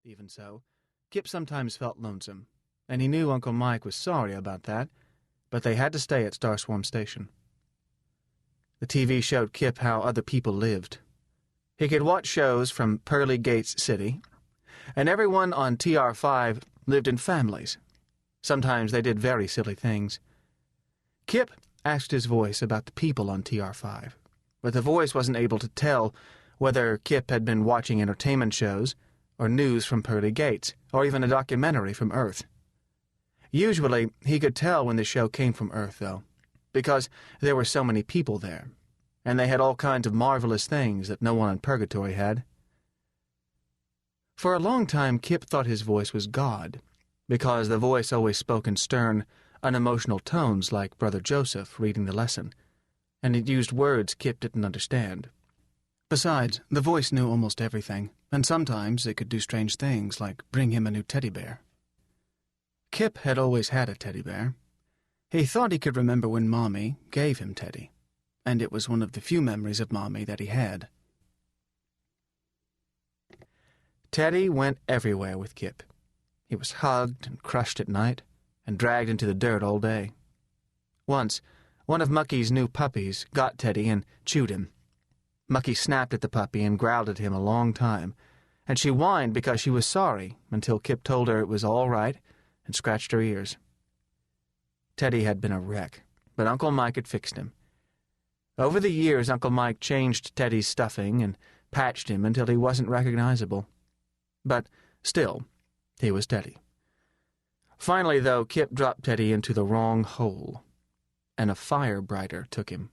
Even so, Kip sometimes felt lonesome, and he knew Uncle Mike was sorry about that, but they had to stay at Starswarm Station. The TV showed Kip how other people lived. He could watch shows from Pearly Gates City, and everyone on TR5 lived in families. Sometimes they did very silly things. Kip asked his voice about the people on TR5, but the voice wasn't able to tell whether Kip had been watching entertainment shows, or news from Pearly Gates, or even a documentary from Earth. Usually, he could tell when the show came from Earth, though, because there were so many people there, and they had all kinds of marvelous things that no one in Purgatory had. For a long time, Kip thought his voice was God, because the voice always spoke in stern, unemotional tones like Brother Joseph reading the lesson, and it used words Kip didn't understand. Besides, the voice knew almost everything, and sometimes it could do strange things like bring him a new teddy bear. Kip had always had a teddy bear. He thought he could remember when Mommy gave him Teddy, and it was one of the few memories of Mommy that he had. Teddy went everywhere with Kip. He was hugged and crushed at night, and dragged into the dirt all day. Once, one of Mucky's new puppies got Teddy and chewed him. Mucky snapped at the puppy and growled at him a long time, and she whined because she was sorry until Kip told her it was all right and scratched her ears. Teddy had been a wreck, but Uncle Mike had fixed him. Over the years, Uncle Mike changed Teddy's stuffing and patched him until he wasn't recognizable. But still, he was Teddy. Finally, though, Kip dropped Teddy into the wrong hole, and a fire brighter took him.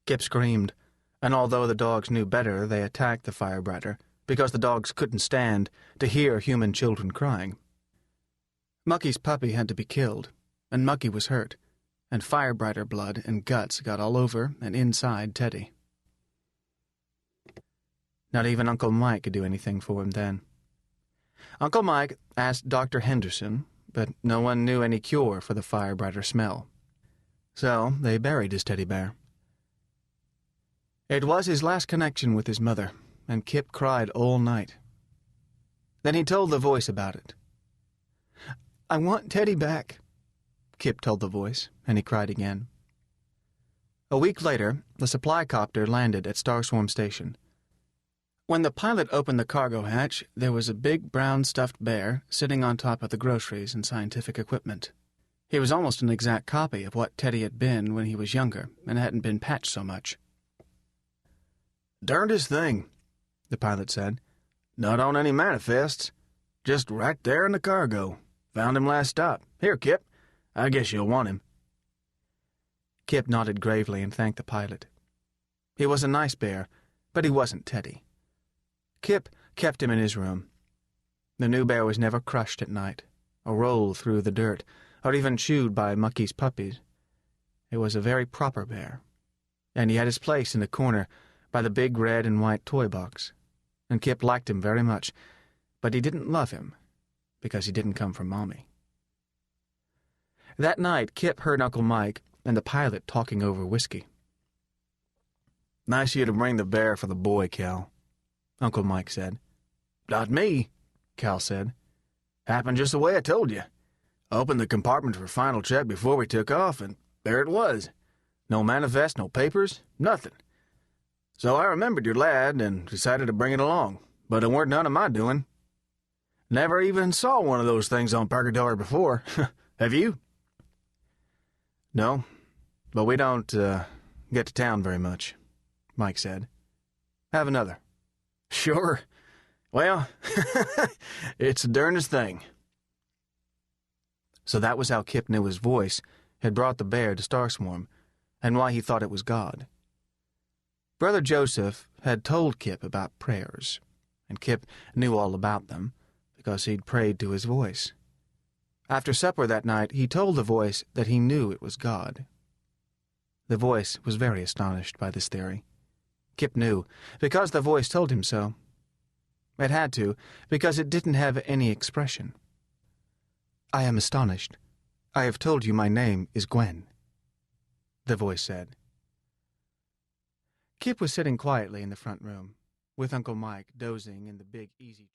Kip screamed, and although the dogs knew better, they attacked the fire brighter because the dogs couldn't stand to hear human children crying. Mucky's puppy had to be killed, and Mucky was hurt, and firebrighter blood and guts got all over and inside Teddy. Not even Uncle Mike could do anything for him then. Uncle Mike asked Dr. Henderson, but no one knew any cure for the firebrighter smell. So they buried his teddy bear. It was his last connection with his mother, and Kip cried all night. Then he told the voice about it. "I want Teddy back," Kip told the voice, and he cried again. A week later, the supply copter landed at Starswarm Station. When the pilot opened the cargo hatch, there was a big brown stuffed bear sitting on top of the groceries and scientific equipment. He was almost an exact copy of what Teddy had been when he was younger and hadn't been patched so much. "Darndest thing," the pilot said. "Not on any manifests. Just right there in the cargo. Found him last stop. Here, Kip. I guess you'll want him." Kip nodded gravely and thanked the pilot. He was a nice bear, but he wasn't Teddy. Kip kept him in his room. The new bear was never crushed at night, or rolled through the dirt, or even chewed by Mucky's puppies. It was a very proper bear, and he had his place in the corner by the big red and white toy box, and Kip liked him very much, but he didn't love him, because he didn't come from Mommy. That night, Kip heard Uncle Mike and the pilot talking over whiskey. "Nice of you to bring the bear for the boy, Cal," Uncle Mike said. "Not me," Cal said. "Happened just the way I told you. Opened the compartment for final check before we took off, and there it was. No manifest, no papers, nothing. So I remembered your lad and decided to bring it along, but it weren't none of my doing. Never even saw one of those things on Purgatory before. Have you?" "No, but we don't get to town very much," Mike said. "Have another." "Sure. Well, it's the darndest thing." So that was how Kip knew his voice had brought the bear to Starswarm, and why he thought it was God. Brother Joseph had told Kip about prayers, and Kip knew all about them, because he'd prayed to his voice. After supper that night, he told the voice that he knew it was God. The voice was very astonished by this theory. Kip knew, because the voice told him so. It had to, because it didn't have any expression. "I am astonished. I have told you my name is Gwen," the voice said. Kip was sitting quietly in the front room, with Uncle Mike dozing in the big easy chair.